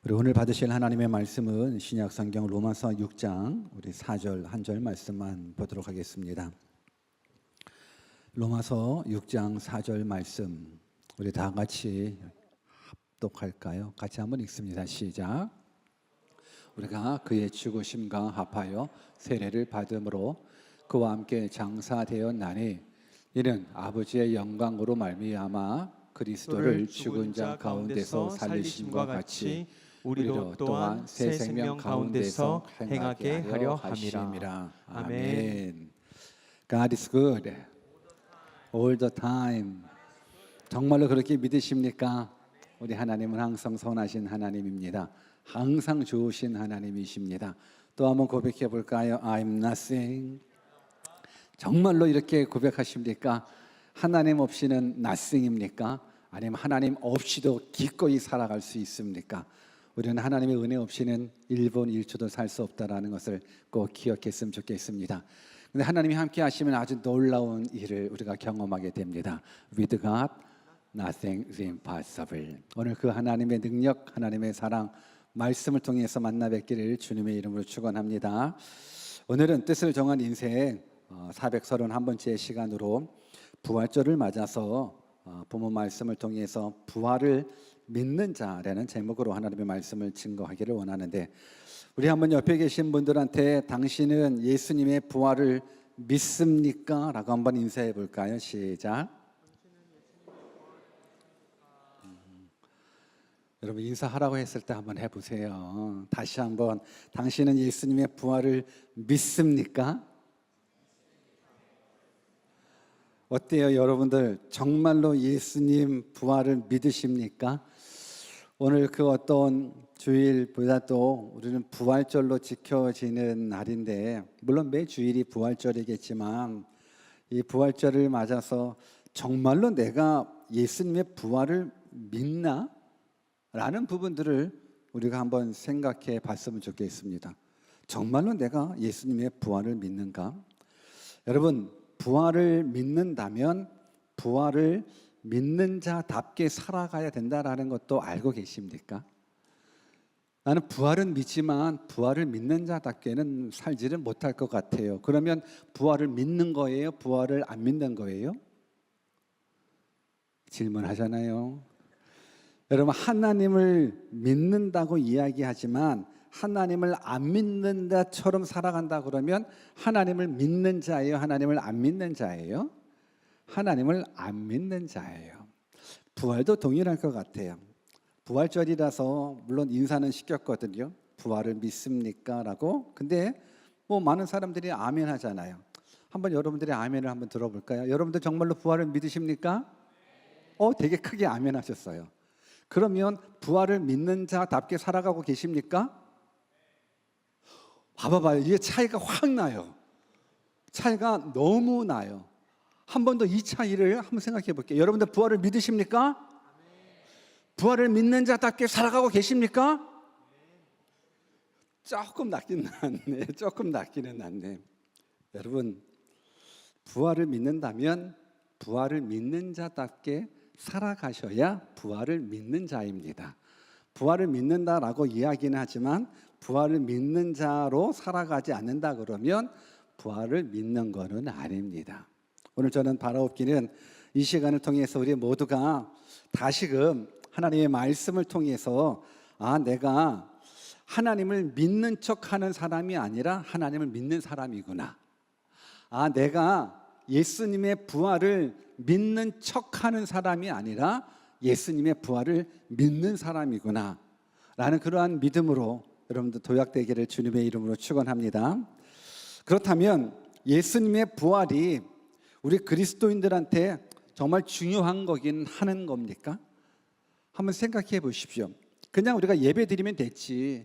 우리 오늘 받으실 하나님의 말씀은 신약 성경 로마서 6장 우리 4절 한 절 말씀만 보도록 하겠습니다. 로마서 6장 4절 말씀 우리 다 같이 합독할까요? 같이 한번 읽습니다. 시작. 우리가 그의 죽으심과 합하여 세례를 받음으로 그와 함께 장사되었나니 이는 아버지의 영광으로 말미암아 그리스도를 죽은 자 가운데서 살리심과 같이 우리로 또한 새 생명 가운데서 행하게 하려 함이라. 아멘. God is good all the time. 정말로 그렇게 믿으십니까? 우리 하나님은 항상 선하신 하나님입니다. 항상 좋으신 하나님이십니다. 또 한번 고백해 볼까요? I'm nothing. 정말로 이렇게 고백하십니까? 하나님 없이는 nothing입니까? 아니면 하나님 없이도 기꺼이 살아갈 수 있습니까? 우리는 하나님의 은혜 없이는 1분 1초도 살 수 없다는 것을 꼭 기억했으면 좋겠습니다. 근데 하나님이 함께 하시면 아주 놀라운 일을 우리가 경험하게 됩니다. With God, nothing is impossible. 오늘 그 하나님의 능력, 하나님의 사랑, 말씀을 통해서 만나 뵙기를 주님의 이름으로 축원합니다. 오늘은 뜻을 정한 인생 431번째 시간으로 부활절을 맞아서 본문 말씀을 통해서 부활을 믿는 자라는 제목으로 하나님의 말씀을 증거하기를 원하는데, 우리 한번 옆에 계신 분들한테 당신은 예수님의 부활을 믿습니까? 라고 한번 인사해 볼까요? 시작. 여러분 인사하라고 했을 때 한번 해보세요. 다시 한번, 당신은 예수님의 부활을 믿습니까? 어때요 여러분들? 정말로 예수님 부활을 믿으십니까? 오늘 그 어떤 주일보다도 우리는 부활절로 지켜지는 날인데, 물론 매 주일이 부활절이겠지만 이 부활절을 맞아서 정말로 내가 예수님의 부활을 믿나? 라는 부분들을 우리가 한번 생각해 봤으면 좋겠습니다. 정말로 내가 예수님의 부활을 믿는가? 여러분, 부활을 믿는다면 부활을 믿는 자답게 살아가야 된다는 것도 알고 계십니까? 나는 부활은 믿지만 부활을 믿는 자답게는 살지는 못할 것 같아요. 그러면 부활을 믿는 거예요? 부활을 안 믿는 거예요? 질문하잖아요. 여러분, 하나님을 믿는다고 이야기하지만 하나님을 안 믿는 자처럼 살아간다 그러면 하나님을 믿는 자예요? 하나님을 안 믿는 자예요? 하나님을 안 믿는 자예요. 부활도 동일할 것 같아요. 부활절이라서 물론 인사는 시켰거든요. 부활을 믿습니까? 라고. 근데 뭐 많은 사람들이 아멘 하잖아요. 한번 여러분들의 아멘을 한번 들어볼까요? 여러분들 정말로 부활을 믿으십니까? 되게 크게 아멘 하셨어요. 그러면 부활을 믿는 자답게 살아가고 계십니까? 봐봐요. 이게 차이가 확 나요. 차이가 너무 나요. 한 번 더 이 차이를 한번 생각해 볼게요. 여러분들 부활을 믿으십니까? 부활을 믿는 자답게 살아가고 계십니까? 조금 낫긴 낫네. 조금 낫기는 낫네. 여러분, 부활을 믿는다면 부활을 믿는 자답게 살아가셔야 부활을 믿는 자입니다. 부활을 믿는다라고 이야기는 하지만 부활을 믿는 자로 살아가지 않는다 그러면 부활을 믿는 것은 아닙니다. 오늘 저는 바라옵기는 이 시간을 통해서 우리 모두가 다시금 하나님의 말씀을 통해서 내가 하나님을 믿는 척하는 사람이 아니라 하나님을 믿는 사람이구나. 내가 예수님의 부활을 믿는 척하는 사람이 아니라 예수님의 부활을 믿는 사람이구나 라는 그러한 믿음으로 여러분들 도약되기를 주님의 이름으로 축원합니다. 그렇다면 예수님의 부활이 우리 그리스도인들한테 정말 중요한 거긴 하는 겁니까? 한번 생각해 보십시오. 그냥 우리가 예배 드리면 됐지.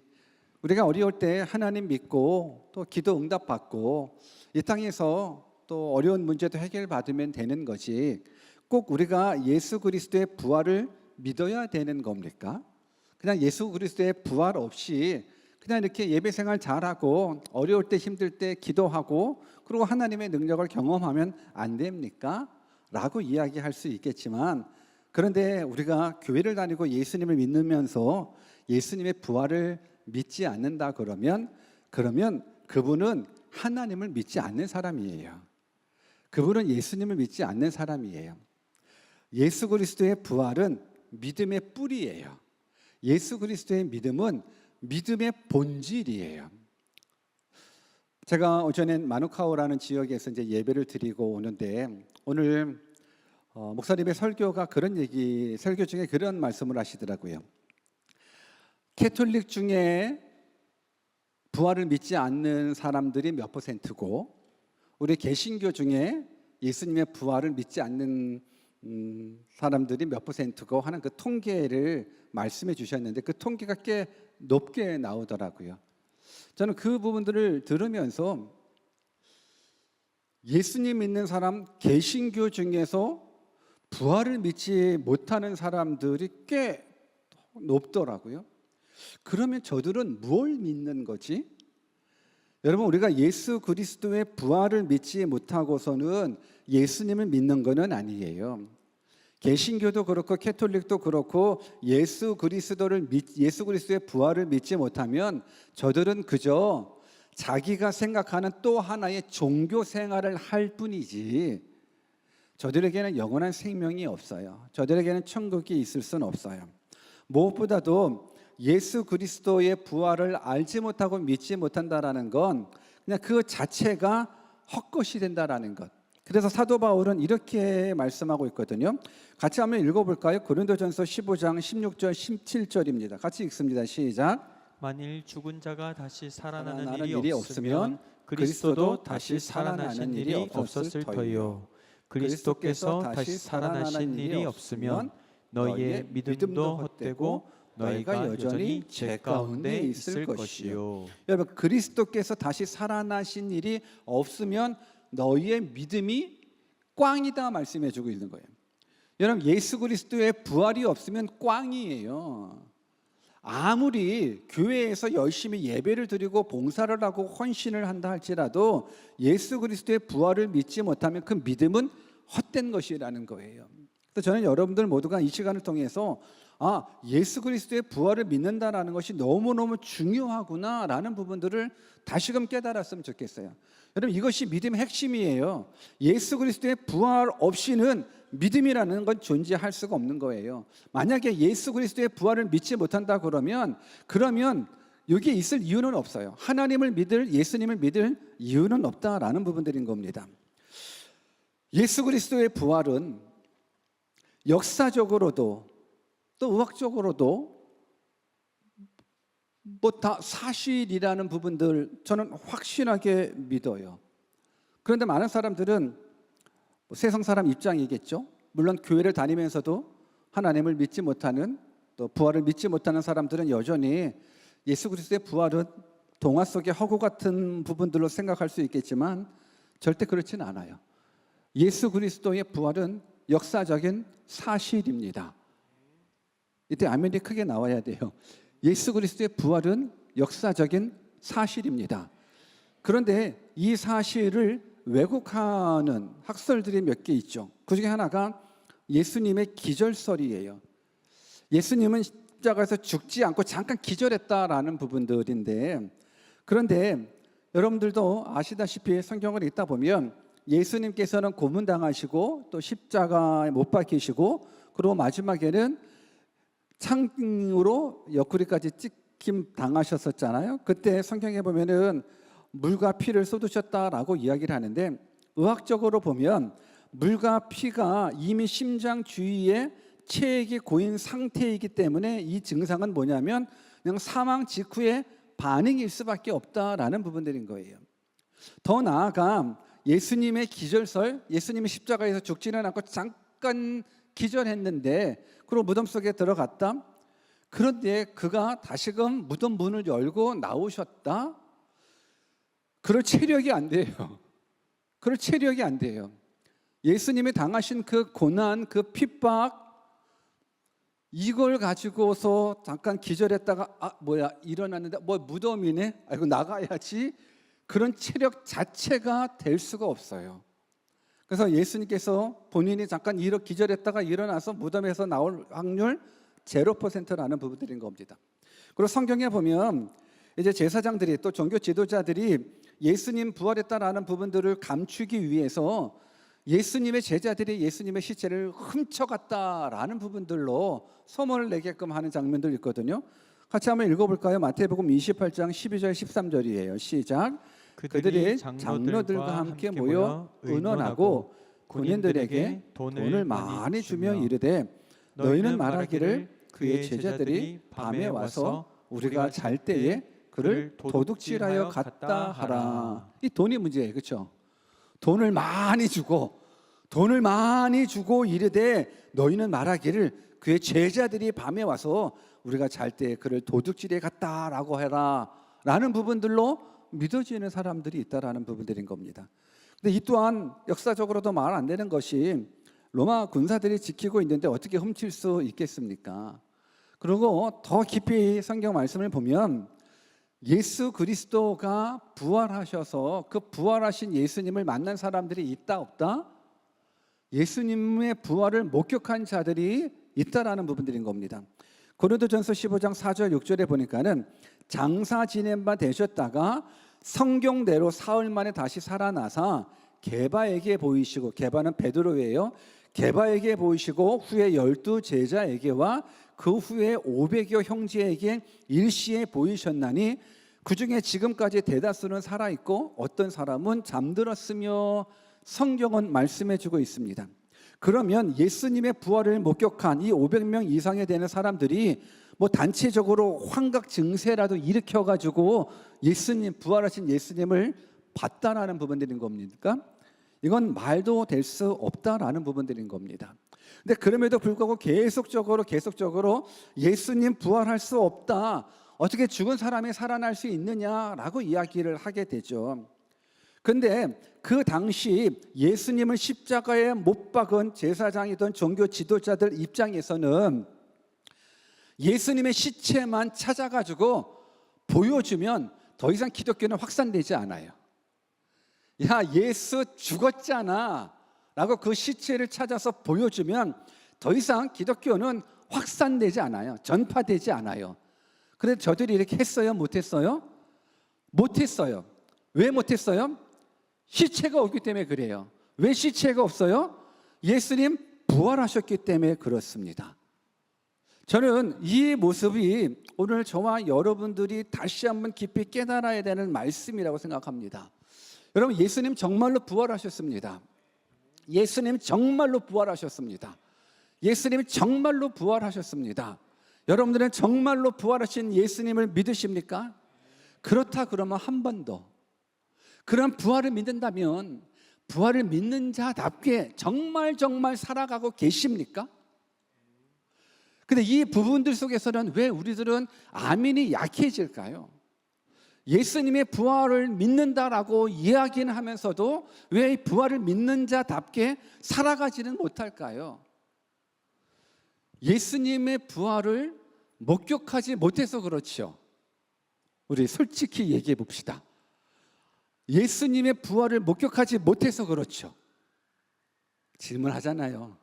우리가 어려울 때 하나님 믿고 또 기도 응답 받고 이 땅에서 또 어려운 문제도 해결받으면 되는 거지, 꼭 우리가 예수 그리스도의 부활을 믿어야 되는 겁니까? 그냥 예수 그리스도의 부활 없이 그냥 이렇게 예배 생활 잘하고 어려울 때 힘들 때 기도하고 그리고 하나님의 능력을 경험하면 안 됩니까? 라고 이야기할 수 있겠지만, 그런데 우리가 교회를 다니고 예수님을 믿으면서 예수님의 부활을 믿지 않는다 그러면 그분은 하나님을 믿지 않는 사람이에요. 그분은 예수님을 믿지 않는 사람이에요. 예수 그리스도의 부활은 믿음의 뿌리예요. 예수 그리스도의 믿음은 믿음의 본질이에요. 제가 오전에 마누카오라는 지역에서 이제 예배를 드리고 오는데 오늘 목사님의 설교 중에 그런 말씀을 하시더라고요. 캐톨릭 중에 부활을 믿지 않는 사람들이 몇 %고 우리 개신교 중에 예수님의 부활을 믿지 않는 사람들이 몇 %고 하는 그 통계를 말씀해 주셨는데 그 통계가 꽤 높게 나오더라고요. 저는 그 부분들을 들으면서 예수님 믿는 사람, 개신교 중에서 부활을 믿지 못하는 사람들이 꽤 높더라고요. 그러면 저들은 뭘 믿는 거지? 여러분, 우리가 예수 그리스도의 부활을 믿지 못하고서는 예수님을 믿는 것은 아니에요. 개신교도 그렇고 캐톨릭도 그렇고 예수 그리스도의 부활을 믿지 못하면 저들은 그저 자기가 생각하는 또 하나의 종교 생활을 할 뿐이지 저들에게는 영원한 생명이 없어요. 저들에게는 천국이 있을 수는 없어요. 무엇보다도 예수 그리스도의 부활을 알지 못하고 믿지 못한다라는 건 그냥 그 자체가 헛것이 된다라는 것. 그래서 사도 바울은 이렇게 말씀하고 있거든요. 같이 한번 읽어볼까요? 고린도전서 15장 16절 17절입니다. 같이 읽습니다. 시작. 만일 죽은 자가 다시 살아나는 살아나는 일이 없으면 그리스도도 다시 살아나신 일이 없었을 터이요. 그리스도께서 다시 살아나신 일이 없으면 너희의 믿음도 헛되고 너희가 여전히 죄 가운데 있을 것이요. 여러분, 그리스도께서 다시 살아나신 일이 없으면 너희의 믿음이 꽝이다 말씀해 주고 있는 거예요. 여러분, 예수 그리스도의 부활이 없으면 꽝이에요. 아무리 교회에서 열심히 예배를 드리고 봉사를 하고 헌신을 한다 할지라도 예수 그리스도의 부활을 믿지 못하면 그 믿음은 헛된 것이라는 거예요. 그래서 저는 여러분들 모두가 이 시간을 통해서 예수 그리스도의 부활을 믿는다라는 것이 너무너무 중요하구나라는 부분들을 다시금 깨달았으면 좋겠어요. 여러분, 이것이 믿음의 핵심이에요. 예수 그리스도의 부활 없이는 믿음이라는 건 존재할 수가 없는 거예요. 만약에 예수 그리스도의 부활을 믿지 못한다 그러면 여기에 있을 이유는 없어요. 하나님을 믿을, 예수님을 믿을 이유는 없다라는 부분들인 겁니다. 예수 그리스도의 부활은 역사적으로도 또 의학적으로도 다 사실이라는 부분들 저는 확신하게 믿어요. 그런데 많은 사람들은 세상 사람 입장이겠죠. 물론 교회를 다니면서도 하나님을 믿지 못하는 또 부활을 믿지 못하는 사람들은 여전히 예수 그리스도의 부활은 동화 속의 허구 같은 부분들로 생각할 수 있겠지만 절대 그렇지는 않아요. 예수 그리스도의 부활은 역사적인 사실입니다. 이때 아멘이 크게 나와야 돼요. 예수 그리스도의 부활은 역사적인 사실입니다. 그런데 이 사실을 왜곡하는 학설들이 몇 개 있죠. 그 중에 하나가 예수님의 기절설이에요. 예수님은 십자가에서 죽지 않고 잠깐 기절했다라는 부분들인데, 그런데 여러분들도 아시다시피 성경을 읽다 보면 예수님께서는 고문당하시고 또 십자가에 못 박히시고 그리고 마지막에는 창으로 옆구리까지 찍힘 당하셨었잖아요. 그때 성경에 보면은 물과 피를 쏟으셨다라고 이야기를 하는데, 의학적으로 보면 물과 피가 이미 심장 주위에 체액이 고인 상태이기 때문에 이 증상은 뭐냐면 그냥 사망 직후의 반응일 수밖에 없다라는 부분들인 거예요. 더 나아가 예수님의 기절설, 예수님이 십자가에서 죽지는 않고 잠깐 기절했는데 그리고 무덤 속에 들어갔다. 그런데 그가 다시금 무덤 문을 열고 나오셨다. 그럴 체력이 안 돼요. 그럴 체력이 안 돼요. 예수님이 당하신 그 고난, 그 핍박, 이걸 가지고서 잠깐 기절했다가 일어났는데 무덤이네? 이거 나가야지. 그런 체력 자체가 될 수가 없어요. 그래서 예수님께서 본인이 잠깐 기절했다가 일어나서 무덤에서 나올 확률 0%라는 부분들인 겁니다. 그리고 성경에 보면 이제 제사장들이 또 종교 지도자들이 예수님 부활했다라는 부분들을 감추기 위해서 예수님의 제자들이 예수님의 시체를 훔쳐갔다라는 부분들로 소문을 내게끔 하는 장면들 있거든요. 같이 한번 읽어볼까요? 마태복음 28장 12절 13절이에요. 시작. 그들이 장로들과 함께 모여 의논하고 군인들에게 돈을 많이 주며 이르되 너희는 말하기를 그의 제자들이 밤에 와서 우리가 잘 때에 그를 도둑질하여 갔다 하라. 이 돈이 문제예요. 그렇죠? 돈을 많이 주고 이르되 너희는 말하기를 그의 제자들이 밤에 와서 우리가 잘 때에 그를 도둑질해 갔다라고 해라 라는 부분들로 믿어지는 사람들이 있다라는 부분들인 겁니다. 근데 이 또한 역사적으로도 말 안 되는 것이 로마 군사들이 지키고 있는데 어떻게 훔칠 수 있겠습니까? 그리고 더 깊이 성경 말씀을 보면 예수 그리스도가 부활하셔서 그 부활하신 예수님을 만난 사람들이 있다 없다? 예수님의 부활을 목격한 자들이 있다라는 부분들인 겁니다. 고린도전서 15장 4절 6절에 보니까는 장사 지낸 바 되셨다가 성경대로 사흘 만에 다시 살아나사 게바에게 보이시고, 게바는 베드로예요. 게바에게 보이시고 후에 12 제자에게와 그 후에 500여 형제에게 일시에 보이셨나니 그 중에 지금까지 대다수는 살아있고 어떤 사람은 잠들었으며 성경은 말씀해주고 있습니다. 그러면 예수님의 부활을 목격한 이 500명 이상에 되는 사람들이 뭐 단체적으로 환각 증세라도 일으켜가지고 예수님, 부활하신 예수님을 봤다라는 부분들인 겁니까? 이건 말도 될 수 없다라는 부분들인 겁니다. 근데 그럼에도 불구하고 계속적으로 예수님 부활할 수 없다, 어떻게 죽은 사람이 살아날 수 있느냐라고 이야기를 하게 되죠. 근데 그 당시 예수님을 십자가에 못 박은 제사장이던 종교 지도자들 입장에서는 예수님의 시체만 찾아가지고 보여주면 더 이상 기독교는 확산되지 않아요. 야, 예수 죽었잖아 라고 그 시체를 찾아서 보여주면 더 이상 기독교는 확산되지 않아요. 전파되지 않아요. 그런데 저들이 이렇게 했어요? 못했어요? 못했어요. 왜 못했어요? 시체가 없기 때문에 그래요. 왜 시체가 없어요? 예수님 부활하셨기 때문에 그렇습니다. 저는 이 모습이 오늘 저와 여러분들이 다시 한번 깊이 깨달아야 되는 말씀이라고 생각합니다. 여러분, 예수님 정말로 부활하셨습니다. 예수님 정말로 부활하셨습니다. 예수님 정말로 부활하셨습니다. 여러분들은 정말로 부활하신 예수님을 믿으십니까? 그렇다 그러면 한 번 더, 그런 부활을 믿는다면 부활을 믿는 자답게 정말 살아가고 계십니까? 근데 이 부분들 속에서는 왜 우리들은 아멘이 약해질까요? 예수님의 부활을 믿는다라고 이야기는 하면서도 왜 부활을 믿는 자답게 살아가지는 못할까요? 예수님의 부활을 목격하지 못해서 그렇죠. 우리 솔직히 얘기해 봅시다. 예수님의 부활을 목격하지 못해서 그렇죠. 질문하잖아요.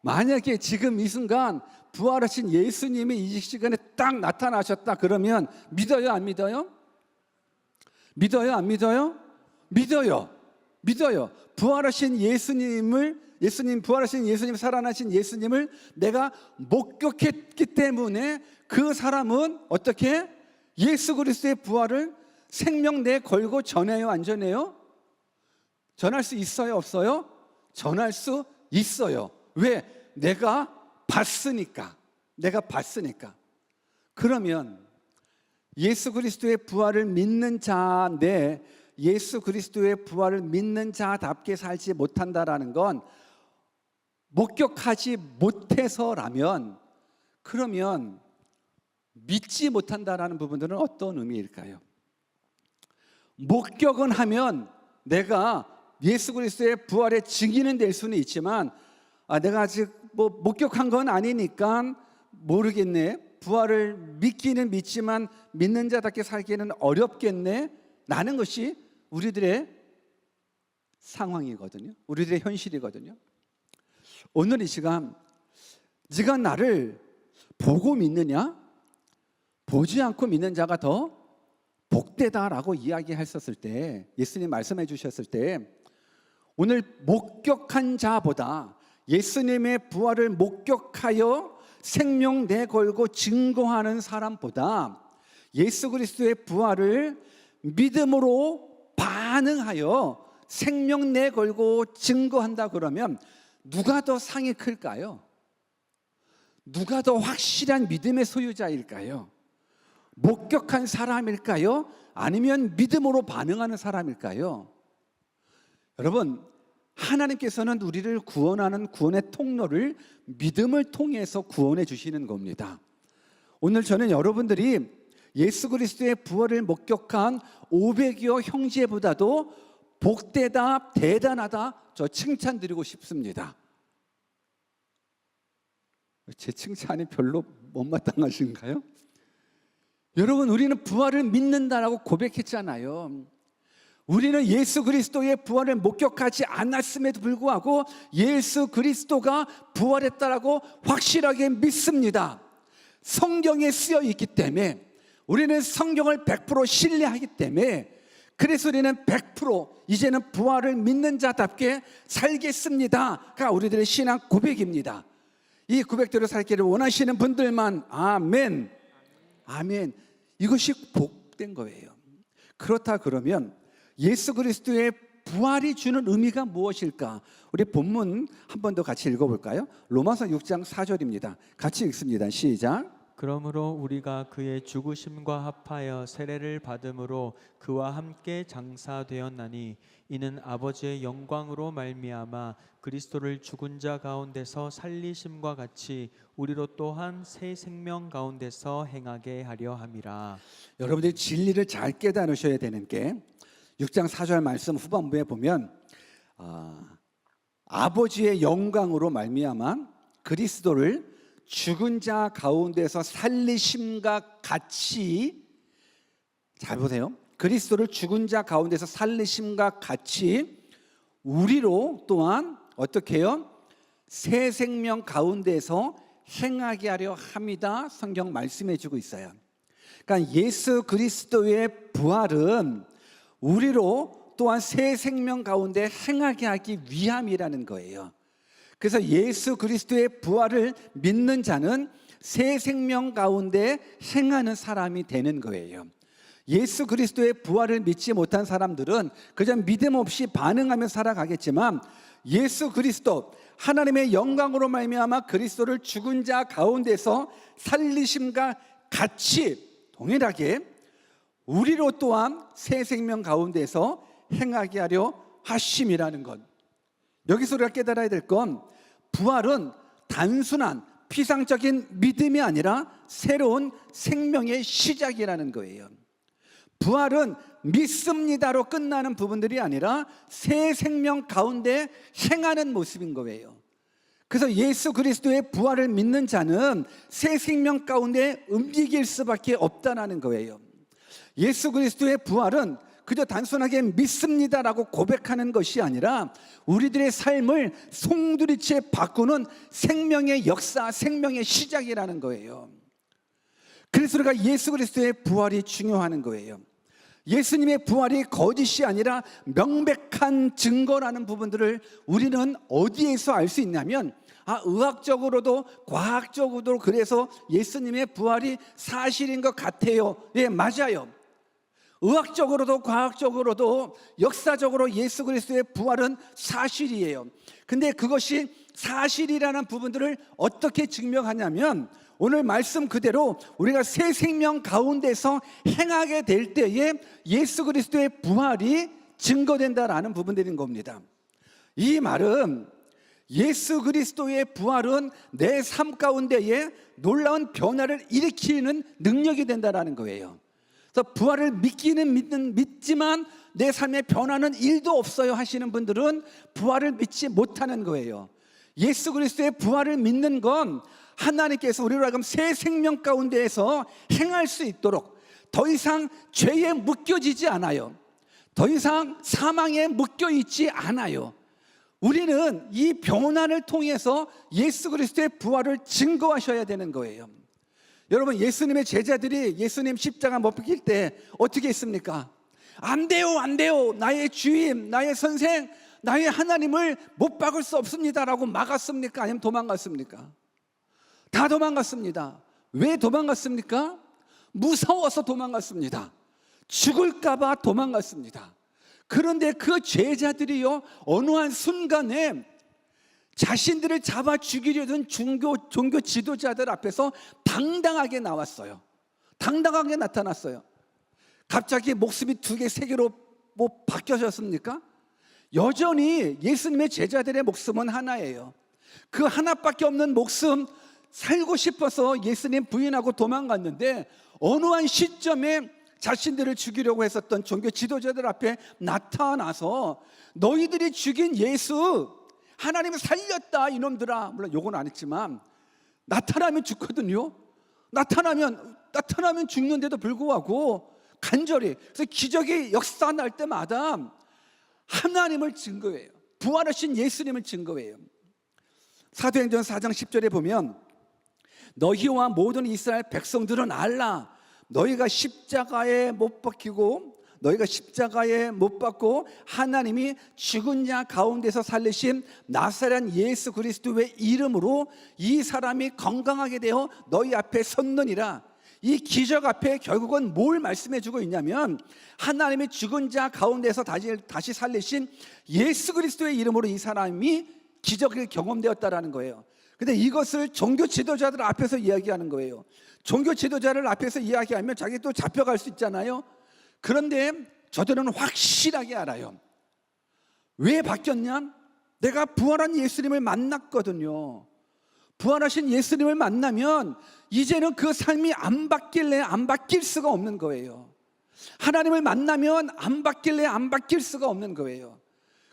만약에 지금 이 순간 부활하신 예수님이 이 시간에 딱 나타나셨다 그러면 믿어요, 안 믿어요? 믿어요, 안 믿어요? 믿어요. 부활하신 부활하신 예수님, 살아나신 예수님을 내가 목격했기 때문에 그 사람은 어떻게 예수 그리스도의 부활을 생명 내 걸고 전해요, 안 전해요? 전할 수 있어요, 없어요? 전할 수 있어요. 왜? 내가 봤으니까. 그러면 예수 그리스도의 부활을 믿는 자인데 예수 그리스도의 부활을 믿는 자답게 살지 못한다라는 건 목격하지 못해서라면, 그러면 믿지 못한다라는 부분들은 어떤 의미일까요? 목격은 하면 내가 예수 그리스도의 부활의 증인은 될 수는 있지만 내가 아직 목격한 건 아니니까 모르겠네, 부활을 믿기는 믿지만 믿는 자답게 살기는 어렵겠네 라는 것이 우리들의 상황이거든요. 우리들의 현실이거든요. 오늘 이 시간 네가 나를 보고 믿느냐? 보지 않고 믿는 자가 더 복되다라고 이야기했었을 때, 예수님 말씀해 주셨을 때, 오늘 목격한 자보다 예수님의 부활을 목격하여 생명 내걸고 증거하는 사람보다 예수 그리스도의 부활을 믿음으로 반응하여 생명 내걸고 증거한다 그러면 누가 더 상이 클까요? 누가 더 확실한 믿음의 소유자일까요? 목격한 사람일까요? 아니면 믿음으로 반응하는 사람일까요? 여러분, 하나님께서는 우리를 구원하는 구원의 통로를 믿음을 통해서 구원해 주시는 겁니다. 오늘 저는 여러분들이 예수 그리스도의 부활을 목격한 500여 형제보다도 복되다, 대단하다, 저 칭찬드리고 싶습니다. 제 칭찬이 별로 못마땅하신가요? 여러분, 우리는 부활을 믿는다라고 고백했잖아요. 우리는 예수 그리스도의 부활을 목격하지 않았음에도 불구하고 예수 그리스도가 부활했다라고 확실하게 믿습니다. 성경에 쓰여 있기 때문에, 우리는 성경을 100% 신뢰하기 때문에, 그래서 우리는 100% 이제는 부활을 믿는 자답게 살겠습니다가 우리들의 신앙 고백입니다. 이 고백대로 살기를 원하시는 분들만 아멘, 아멘. 이것이 복된 거예요. 그렇다 그러면 예수 그리스도의 부활이 주는 의미가 무엇일까? 우리 본문 한 번 더 같이 읽어볼까요? 로마서 6장 4절입니다. 같이 읽습니다. 시작. 그러므로 우리가 그의 죽으심과 합하여 세례를 받음으로 그와 함께 장사되었나니 이는 아버지의 영광으로 말미암아 그리스도를 죽은 자 가운데서 살리심과 같이 우리로 또한 새 생명 가운데서 행하게 하려 함이라. 여러분들이 진리를 잘 깨달으셔야 되는 게 6장 4절 말씀 후반부에 보면 아버지의 영광으로 말미암아 그리스도를 죽은 자 가운데서 살리심과 같이, 잘 보세요. 그리스도를 죽은 자 가운데서 살리심과 같이 우리로 또한 어떻게 해요? 새 생명 가운데서 행하게 하려 함이다. 성경 말씀해 주고 있어요. 그러니까 예수 그리스도의 부활은 우리로 또한 새 생명 가운데 행하게 하기 위함이라는 거예요. 그래서 예수 그리스도의 부활을 믿는 자는 새 생명 가운데 행하는 사람이 되는 거예요. 예수 그리스도의 부활을 믿지 못한 사람들은 그저 믿음 없이 반응하며 살아가겠지만, 예수 그리스도 하나님의 영광으로 말미암아 그리스도를 죽은 자 가운데서 살리심과 같이 동일하게 우리로 또한 새 생명 가운데서 행하게 하려 하심이라는 것. 여기서 우리가 깨달아야 될 건, 부활은 단순한 피상적인 믿음이 아니라 새로운 생명의 시작이라는 거예요. 부활은 믿습니다로 끝나는 부분들이 아니라 새 생명 가운데 행하는 모습인 거예요. 그래서 예수 그리스도의 부활을 믿는 자는 새 생명 가운데 움직일 수밖에 없다는 거예요. 예수 그리스도의 부활은 그저 단순하게 믿습니다라고 고백하는 것이 아니라 우리들의 삶을 송두리째 바꾸는 생명의 역사, 생명의 시작이라는 거예요. 그래서 우리가 예수 그리스도의 부활이 중요한 거예요. 예수님의 부활이 거짓이 아니라 명백한 증거라는 부분들을 우리는 어디에서 알 수 있냐면, 의학적으로도 과학적으로도 그래서 예수님의 부활이 사실인 것 같아요. 예, 맞아요. 의학적으로도 과학적으로도 역사적으로 예수 그리스도의 부활은 사실이에요. 근데 그것이 사실이라는 부분들을 어떻게 증명하냐면, 오늘 말씀 그대로 우리가 새 생명 가운데서 행하게 될 때에 예수 그리스도의 부활이 증거된다라는 부분들인 겁니다. 이 말은 예수 그리스도의 부활은 내 삶 가운데에 놀라운 변화를 일으키는 능력이 된다라는 거예요. 그래서 부활을 믿지만 내 삶에 변화는 1도 없어요 하시는 분들은 부활을 믿지 못하는 거예요. 예수 그리스도의 부활을 믿는 건 하나님께서 우리로 하여금 새 생명 가운데에서 행할 수 있도록 더 이상 죄에 묶여지지 않아요. 더 이상 사망에 묶여있지 않아요. 우리는 이 변화를 통해서 예수 그리스도의 부활을 증거하셔야 되는 거예요. 여러분, 예수님의 제자들이 예수님 십자가 못 박힐 때 어떻게 했습니까? 안 돼요, 안 돼요. 나의 주임, 나의 선생, 나의 하나님을 못 박을 수 없습니다라고 막았습니까? 아니면 도망갔습니까? 다 도망갔습니다. 왜 도망갔습니까? 무서워서 도망갔습니다. 죽을까 봐 도망갔습니다. 그런데 그 제자들이요, 어느 한 순간에 자신들을 잡아 죽이려던 종교 지도자들 앞에서 당당하게 나왔어요. 당당하게 나타났어요. 갑자기 목숨이 2개, 3개로 뭐 바뀌어졌습니까? 여전히 예수님의 제자들의 목숨은 하나예요. 그 하나밖에 없는 목숨 살고 싶어서 예수님 부인하고 도망갔는데, 어느 한 시점에 자신들을 죽이려고 했었던 종교 지도자들 앞에 나타나서 너희들이 죽인 예수, 하나님이 살렸다 이놈들아. 물론 욕은 안 했지만 나타나면 죽거든요. 나타나면 죽는데도 불구하고 간절히, 그래서 기적이 역사날 때마다 하나님을 증거해요. 부활하신 예수님을 증거해요. 사도행전 4장 10절에 보면 너희와 모든 이스라엘 백성들은 알라. 너희가 십자가에 못 박고 하나님이 죽은 자 가운데서 살리신 나사렛 예수 그리스도의 이름으로 이 사람이 건강하게 되어 너희 앞에 섰느니라. 이 기적 앞에 결국은 뭘 말씀해 주고 있냐면, 하나님이 죽은 자 가운데서 다시 살리신 예수 그리스도의 이름으로 이 사람이 기적이 경험되었다라는 거예요. 근데 이것을 종교 지도자들 앞에서 이야기하는 거예요. 종교 지도자를 앞에서 이야기하면 자기 또 잡혀갈 수 있잖아요. 그런데 저들은 확실하게 알아요. 왜 바뀌었냐? 내가 부활한 예수님을 만났거든요. 부활하신 예수님을 만나면 이제는 그 삶이 안 바뀔 수가 없는 거예요. 하나님을 만나면 안 바뀔 수가 없는 거예요.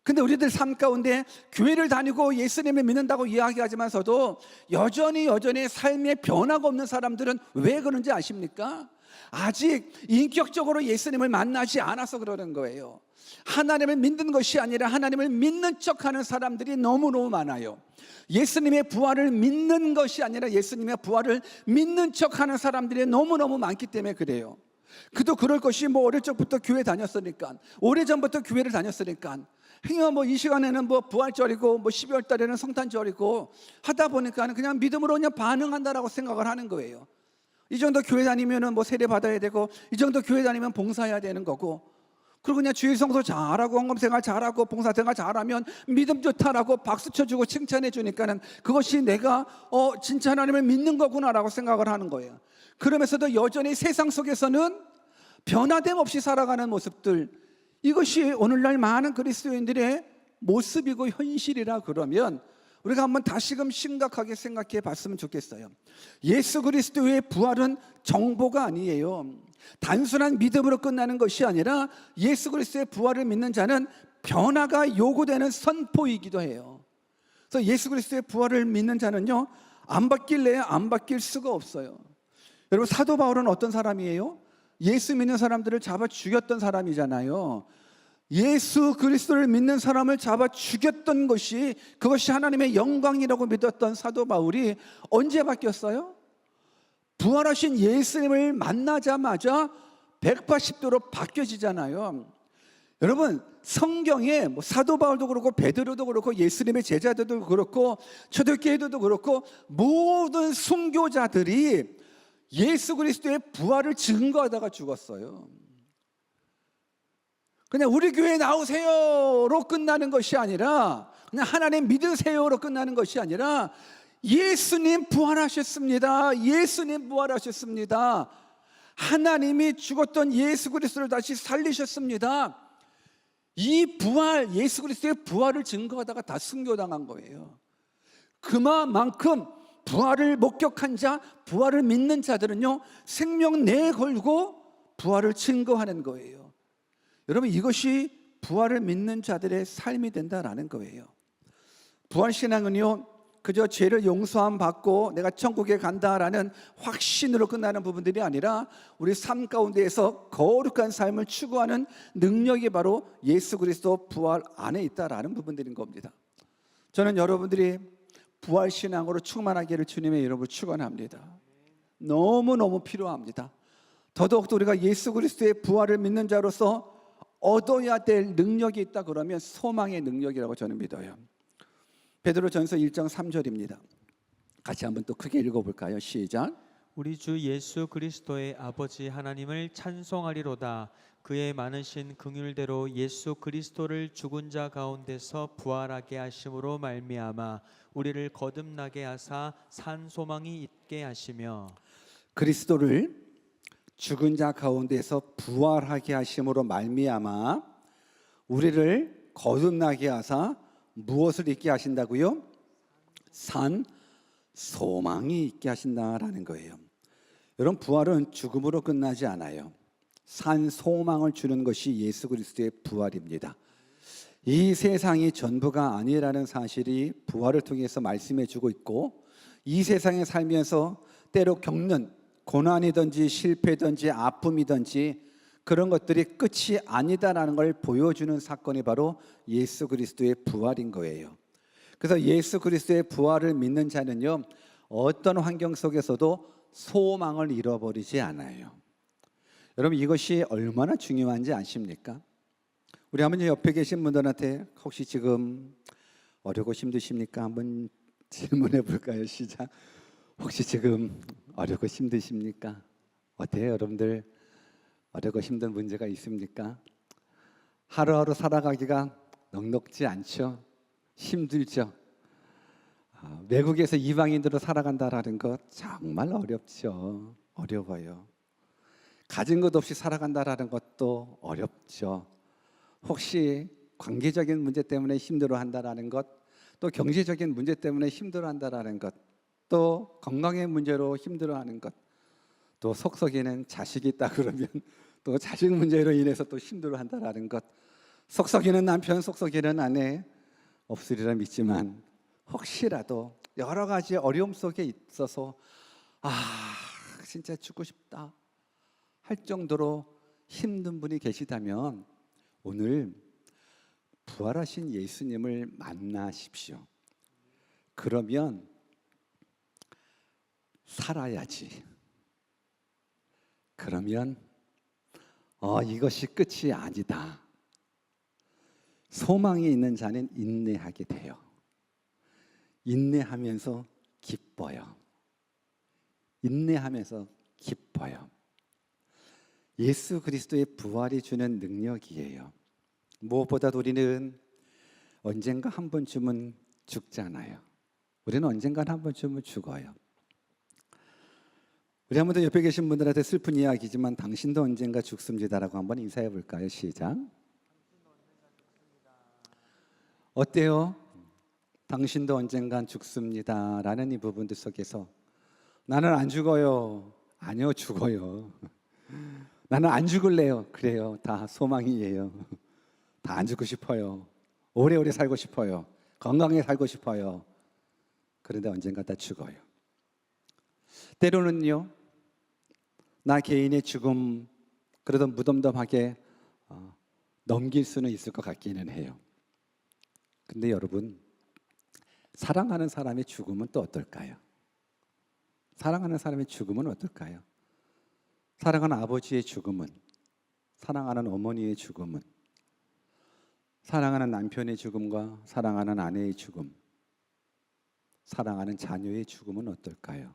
근데 우리들 삶 가운데 교회를 다니고 예수님을 믿는다고 이야기하지만서도 여전히 삶에 변화가 없는 사람들은 왜 그런지 아십니까? 아직 인격적으로 예수님을 만나지 않아서 그러는 거예요. 하나님을 믿는 것이 아니라 하나님을 믿는 척하는 사람들이 너무너무 많아요. 예수님의 부활을 믿는 것이 아니라 예수님의 부활을 믿는 척하는 사람들이 너무너무 많기 때문에 그래요. 그도 그럴 것이 어릴 적부터 교회 다녔으니까, 오래전부터 교회를 다녔으니까, 행여 이 시간에는 부활절이고 12월 달에는 성탄절이고 하다 보니까 그냥 믿음으로 그냥 반응한다라고 생각을 하는 거예요. 이 정도 교회 다니면은 세례 받아야 되고, 이 정도 교회 다니면 봉사해야 되는 거고, 그리고 그냥 주일 성소 잘하고 헌금생활 잘하고 봉사생활 잘하면 믿음 좋다라고 박수 쳐주고 칭찬해 주니까는 그것이 내가 진짜 하나님을 믿는 거구나라고 생각을 하는 거예요. 그러면서도 여전히 세상 속에서는 변화됨 없이 살아가는 모습들, 이것이 오늘날 많은 그리스도인들의 모습이고 현실이라 그러면 우리가 한번 다시금 심각하게 생각해 봤으면 좋겠어요. 예수 그리스도의 부활은 정보가 아니에요. 단순한 믿음으로 끝나는 것이 아니라 예수 그리스도의 부활을 믿는 자는 변화가 요구되는 선포이기도 해요. 그래서 예수 그리스도의 부활을 믿는 자는요, 안 바뀔래야 안 바뀔 수가 없어요. 여러분, 사도 바울은 어떤 사람이에요? 예수 믿는 사람들을 잡아 죽였던 사람이잖아요. 예수 그리스도를 믿는 사람을 잡아 죽였던 것이, 그것이 하나님의 영광이라고 믿었던 사도 바울이 언제 바뀌었어요? 부활하신 예수님을 만나자마자 180도로 바뀌어지잖아요. 여러분, 성경에 사도 바울도 그렇고 베드로도 그렇고 예수님의 제자들도 그렇고 초대교회도 그렇고 모든 순교자들이 예수 그리스도의 부활을 증거하다가 죽었어요. 그냥 우리 교회 나오세요로 끝나는 것이 아니라, 그냥 하나님 믿으세요로 끝나는 것이 아니라, 예수님 부활하셨습니다. 예수님 부활하셨습니다. 하나님이 죽었던 예수 그리스도를 다시 살리셨습니다. 이 부활, 예수 그리스도의 부활을 증거하다가 다 순교당한 거예요. 그만큼 부활을 목격한 자, 부활을 믿는 자들은요, 생명 내걸고 부활을 증거하는 거예요. 여러분, 이것이 부활을 믿는 자들의 삶이 된다라는 거예요. 부활신앙은요, 그저 죄를 용서함 받고 내가 천국에 간다라는 확신으로 끝나는 부분들이 아니라 우리 삶 가운데에서 거룩한 삶을 추구하는 능력이 바로 예수 그리스도 부활 안에 있다라는 부분들인 겁니다. 저는 여러분들이 부활신앙으로 충만하기를 주님의 이름으로 축원합니다. 너무너무 필요합니다. 더더욱더 우리가 예수 그리스도의 부활을 믿는 자로서 얻어야 될 능력이 있다 그러면 소망의 능력이라고 저는 믿어요. 베드로전서 1장 3절입니다. 같이 한번 또 크게 읽어볼까요? 시작. 우리 주 예수 그리스도의 아버지 하나님을 찬송하리로다. 그의 많으신 긍휼대로 예수 그리스도를 죽은 자 가운데서 부활하게 하심으로 말미암아 우리를 거듭나게 하사 산 소망이 있게 하시며, 그리스도를 죽은 자 가운데서 부활하게 하심으로 말미암아 우리를 거듭나게 하사 무엇을 있게 하신다고요? 산 소망이 있게 하신다라는 거예요. 여러분, 부활은 죽음으로 끝나지 않아요. 산 소망을 주는 것이 예수 그리스도의 부활입니다. 이 세상이 전부가 아니라는 사실이 부활을 통해서 말씀해 주고 있고, 이 세상에 살면서 때로 겪는 고난이든지 실패든지 아픔이든지 그런 것들이 끝이 아니다라는 걸 보여주는 사건이 바로 예수 그리스도의 부활인 거예요. 그래서 예수 그리스도의 부활을 믿는 자는요, 어떤 환경 속에서도 소망을 잃어버리지 않아요. 여러분, 이것이 얼마나 중요한지 아십니까? 우리 한번 옆에 계신 분들한테 혹시 지금 어렵고 힘드십니까? 한번 질문해 볼까요? 시작. 혹시 지금 어렵고 힘드십니까? 어때요, 여러분들? 어렵고 힘든 문제가 있습니까? 하루하루 살아가기가 넉넉지 않죠? 힘들죠? 외국에서 이방인으로 살아간다라는 것 정말 어렵죠. 어려워요. 가진 것 없이 살아간다라는 것도 어렵죠. 혹시 관계적인 문제 때문에 힘들어한다라는 것, 또 경제적인 문제 때문에 힘들어한다라는 것, 또 건강의 문제로 힘들어하는 것, 또 속속이는 자식이 있다 그러면 또 자식 문제로 인해서 또 힘들어한다라는 것, 속속이는 남편, 속속이는 아내 없으리라 믿지만 혹시라도 여러 가지 어려움 속에 있어서 진짜 죽고 싶다 할 정도로 힘든 분이 계시다면 오늘 부활하신 예수님을 만나십시오. 그러면 살아야지. 그러면 이것이 끝이 아니다. 소망이 있는 자는 인내하게 돼요. 인내하면서 기뻐요. 인내하면서 기뻐요. 예수 그리스도의 부활이 주는 능력이에요. 무엇보다도 우리는 언젠가 한 번쯤은 죽잖아요. 우리는 언젠가 한 번쯤은 죽어요. 우리 한 번 더 옆에 계신 분들한테 슬픈 이야기지만 당신도 언젠가 죽습니다라고 한번 인사해 볼까요? 시작. 어때요? 당신도 언젠간 죽습니다라는 이 부분들 속에서 나는 안 죽어요. 아니요, 죽어요. 나는 안 죽을래요. 그래요. 다 소망이에요. 다 안 죽고 싶어요. 오래오래 살고 싶어요. 건강하게 살고 싶어요. 그런데 언젠가 다 죽어요. 때로는요, 나 개인의 죽음 그래도 무덤덤하게 넘길 수는 있을 것 같기는 해요. 근데 여러분, 사랑하는 사람의 죽음은 또 어떨까요? 사랑하는 사람의 죽음은 어떨까요? 사랑하는 아버지의 죽음은, 사랑하는 어머니의 죽음은, 사랑하는 남편의 죽음과 사랑하는 아내의 죽음, 사랑하는 자녀의 죽음은 어떨까요?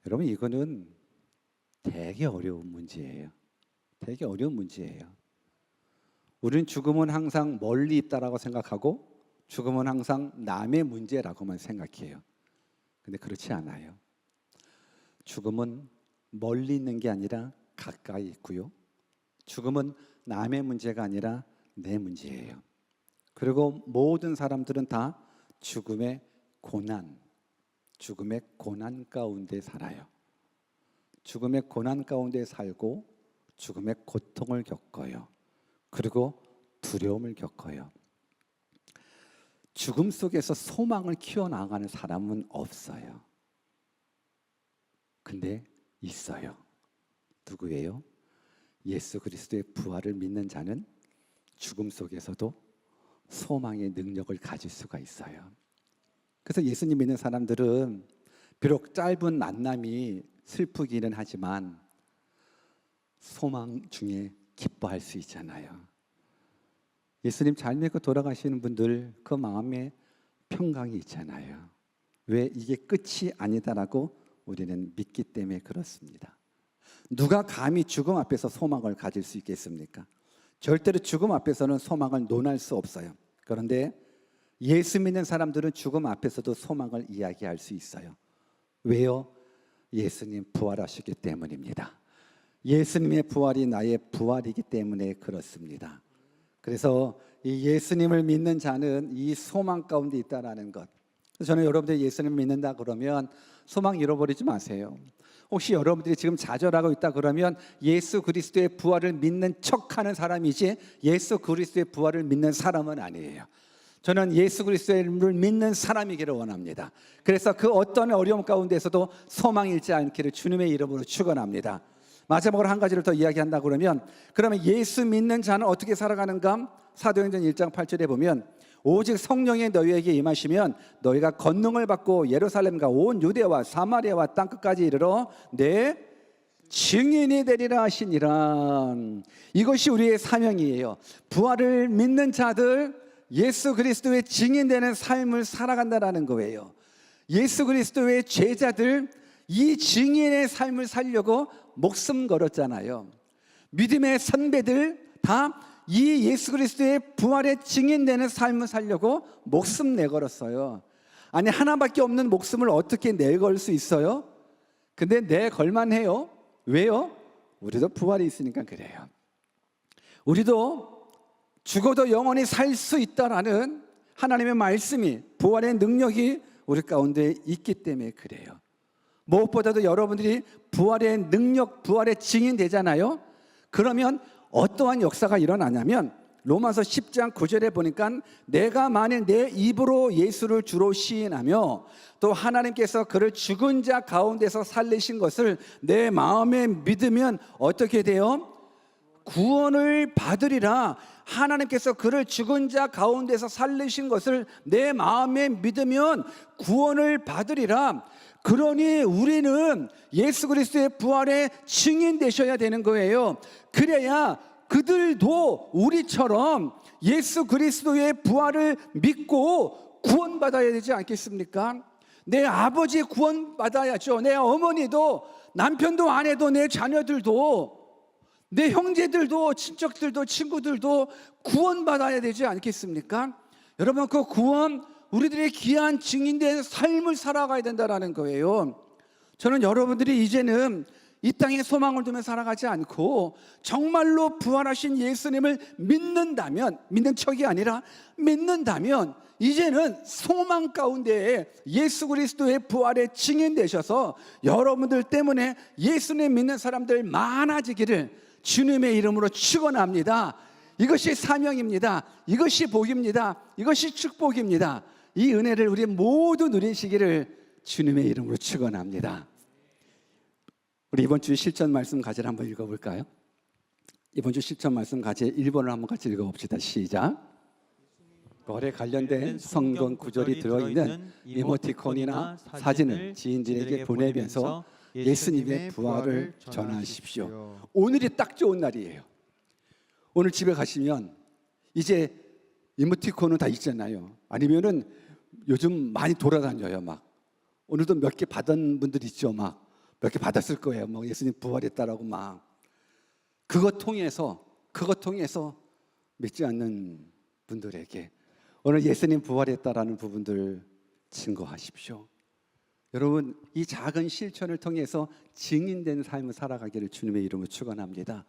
여러분, 이거는 되게 어려운 문제예요. 되게 어려운 문제예요. 우리는 죽음은 항상 멀리 있다라고 생각하고 죽음은 항상 남의 문제라고만 생각해요. 근데 그렇지 않아요. 죽음은 멀리 있는 게 아니라 가까이 있고요. 죽음은 남의 문제가 아니라 내 문제예요. 그리고 모든 사람들은 다 죽음의 고난 가운데 살아요. 죽음의 고난 가운데 살고 죽음의 고통을 겪어요. 그리고 두려움을 겪어요. 죽음 속에서 소망을 키워나가는 사람은 없어요. 근데 있어요. 누구예요? 예수 그리스도의 부활을 믿는 자는 죽음 속에서도 소망의 능력을 가질 수가 있어요. 그래서 예수님 믿는 사람들은 비록 짧은 만남이 슬프기는 하지만 소망 중에 기뻐할 수 있잖아요. 예수님 잘 믿고 돌아가시는 분들 그 마음에 평강이 있잖아요. 왜? 이게 끝이 아니다라고 우리는 믿기 때문에 그렇습니다. 누가 감히 죽음 앞에서 소망을 가질 수 있겠습니까? 절대로 죽음 앞에서는 소망을 논할 수 없어요. 그런데 예수 믿는 사람들은 죽음 앞에서도 소망을 이야기할 수 있어요. 왜요? 예수님 부활하시기 때문입니다. 예수님의 부활이 나의 부활이기 때문에 그렇습니다. 그래서 이 예수님을 믿는 자는 이 소망 가운데 있다라는 것. 저는 여러분들이 예수님을 믿는다 그러면 소망 잃어버리지 마세요. 혹시 여러분들이 지금 좌절하고 있다 그러면 예수 그리스도의 부활을 믿는 척하는 사람이지 예수 그리스도의 부활을 믿는 사람은 아니에요. 저는 예수 그리스도를 믿는 사람이기를 원합니다. 그래서 그 어떤 어려움 가운데서도 소망 잃지 않기를 주님의 이름으로 축원합니다. 마지막으로 한 가지를 더 이야기한다 그러면 예수 믿는 자는 어떻게 살아가는가? 사도행전 1장 8절에 보면 오직 성령이 너희에게 임하시면 너희가 권능을 받고 예루살렘과 온 유대와 사마리아와 땅끝까지 이르러 내 증인이 되리라 하시니라. 이것이 우리의 사명이에요. 부활을 믿는 자들 예수 그리스도의 증인되는 삶을 살아간다는 거예요. 예수 그리스도의 제자들 이 증인의 삶을 살려고 목숨 걸었잖아요. 믿음의 선배들 다 이 예수 그리스도의 부활의 증인되는 삶을 살려고 목숨 내걸었어요. 아니 하나밖에 없는 목숨을 어떻게 내걸 수 있어요? 근데 내걸만 해요. 왜요? 우리도 부활이 있으니까 그래요. 우리도 죽어도 영원히 살 수 있다라는 하나님의 말씀이 부활의 능력이 우리 가운데 있기 때문에 그래요. 무엇보다도 여러분들이 부활의 능력, 부활의 증인 되잖아요. 그러면 어떠한 역사가 일어나냐면 로마서 10장 9절에 보니까 내가 만일 내 입으로 예수를 주로 시인하며 또 하나님께서 그를 죽은 자 가운데서 살리신 것을 내 마음에 믿으면 어떻게 돼요? 구원을 받으리라. 하나님께서 그를 죽은 자 가운데서 살리신 것을 내 마음에 믿으면 구원을 받으리라. 그러니 우리는 예수 그리스도의 부활의 증인 되셔야 되는 거예요. 그래야 그들도 우리처럼 예수 그리스도의 부활을 믿고 구원받아야 되지 않겠습니까? 내 아버지 구원받아야죠. 내 어머니도, 남편도, 아내도, 내 자녀들도, 내 형제들도, 친척들도, 친구들도 구원받아야 되지 않겠습니까? 여러분, 그 구원, 우리들의 귀한 증인된 삶을 살아가야 된다는 거예요. 저는 여러분들이 이제는 이 땅에 소망을 두며 살아가지 않고 정말로 부활하신 예수님을 믿는다면, 믿는 척이 아니라 믿는다면 이제는 소망 가운데에 예수 그리스도의 부활의 증인 되셔서 여러분들 때문에 예수님 믿는 사람들 많아지기를 주님의 이름으로 축원합니다. 이것이 사명입니다. 이것이 복입니다. 이것이 축복입니다. 이 은혜를 우리 모두 누리시기를 주님의 이름으로 축원합니다. 우리 이번 주 실천 말씀 가지를 한번 읽어볼까요? 이번 주 실천 말씀 가지 1번을 한번 같이 읽어봅시다. 시작. 거래 관련된 성경 구절이 들어있는 이모티콘이나 사진을 지인들에게 보내면서 예수님의 부활을 전하십시오. 오늘이 딱 좋은 날이에요. 오늘 집에 가시면 이제 이모티콘은 다 있잖아요. 아니면은 요즘 많이 돌아다녀요. 막 오늘도 몇 개 받은 분들 있죠. 막 몇 개 받았을 거예요. 뭐 예수님 부활했다라고 막 그것 통해서 믿지 않는 분들에게 오늘 예수님 부활했다라는 부분들 증거하십시오. 여러분, 이 작은 실천을 통해서 증인된 삶을 살아가기를 주님의 이름으로 축원합니다.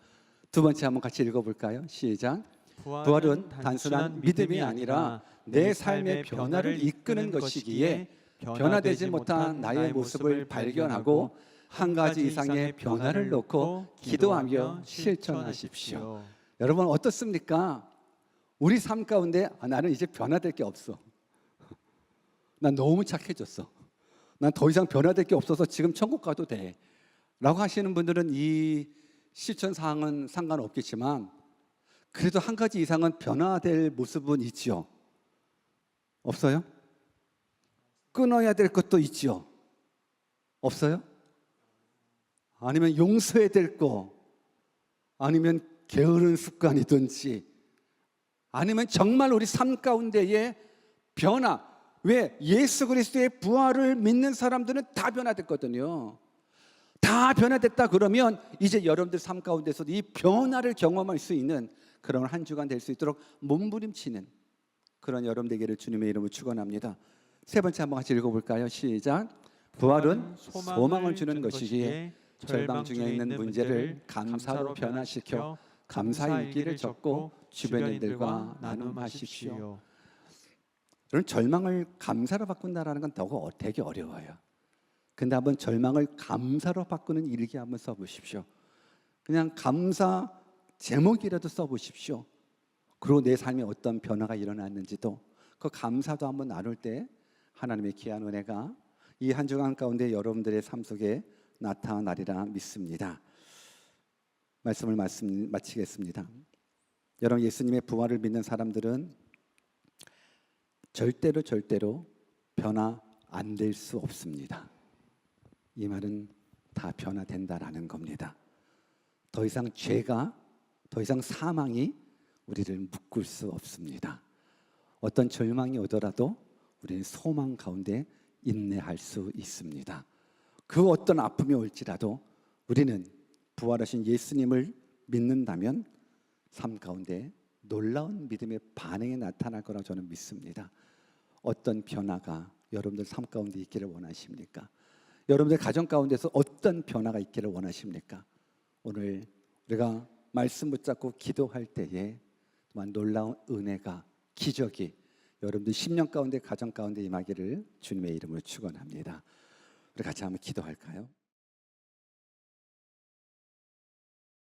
두 번째 한번 같이 읽어볼까요? 시작. 부활은 단순한 믿음이 아니라 내 삶의 변화를 이끄는 것이기에 변화되지 못한 나의 모습을 발견하고 한 가지 이상의 변화를 놓고 기도하며 실천하십시오. 여러분 어떻습니까? 우리 삶 가운데 나는 이제 변화될 게 없어. 난 너무 착해졌어. 난 더 이상 변화될 게 없어서 지금 천국 가도 돼 라고 하시는 분들은 이 실천 사항은 상관없겠지만 그래도 한 가지 이상은 변화될 모습은 있죠. 없어요? 끊어야 될 것도 있죠. 없어요? 아니면 용서해야 될 거, 아니면 게으른 습관이든지, 아니면 정말 우리 삶 가운데의 변화. 왜? 예수 그리스도의 부활을 믿는 사람들은 다 변화됐거든요. 다 변화됐다 그러면 이제 여러분들 삶 가운데서도 이 변화를 경험할 수 있는 그런 한 주간 될 수 있도록 몸부림치는 그런 여러분들에게를 주님의 이름으로 축원합니다. 세 번째 한번 같이 읽어볼까요? 시작. 부활은 소망을 주는 것이기에 절망 중에 있는 문제를 감사로 변화시켜 감사의 일기를 적고 주변인들과 나눔하십시오. 여러분, 절망을 감사로 바꾼다는 건 되게 어려워요. 근데 한번 절망을 감사로 바꾸는 일기 한번 써보십시오. 그냥 감사 제목이라도 써보십시오. 그리고 내 삶에 어떤 변화가 일어났는지도, 그 감사도 한번 나눌 때 하나님의 귀한 은혜가 이 한 주간 가운데 여러분들의 삶 속에 나타나리라 믿습니다. 말씀을 마치겠습니다. 여러분, 예수님의 부활을 믿는 사람들은 절대로 변화 안 될 수 없습니다. 이 말은 다 변화된다라는 겁니다. 더 이상 죄가, 더 이상 사망이 우리를 묶을 수 없습니다. 어떤 절망이 오더라도 우리는 소망 가운데 인내할 수 있습니다. 그 어떤 아픔이 올지라도 우리는 부활하신 예수님을 믿는다면 삶 가운데 놀라운 믿음의 반응이 나타날 거라고 저는 믿습니다. 어떤 변화가 여러분들 삶 가운데 있기를 원하십니까? 여러분들 가정 가운데서 어떤 변화가 있기를 원하십니까? 오늘 우리가 말씀 붙잡고 기도할 때에 정말 놀라운 은혜가, 기적이 여러분들 10년 가운데, 가정 가운데 임하기를 주님의 이름으로 축원합니다. 우리 같이 한번 기도할까요?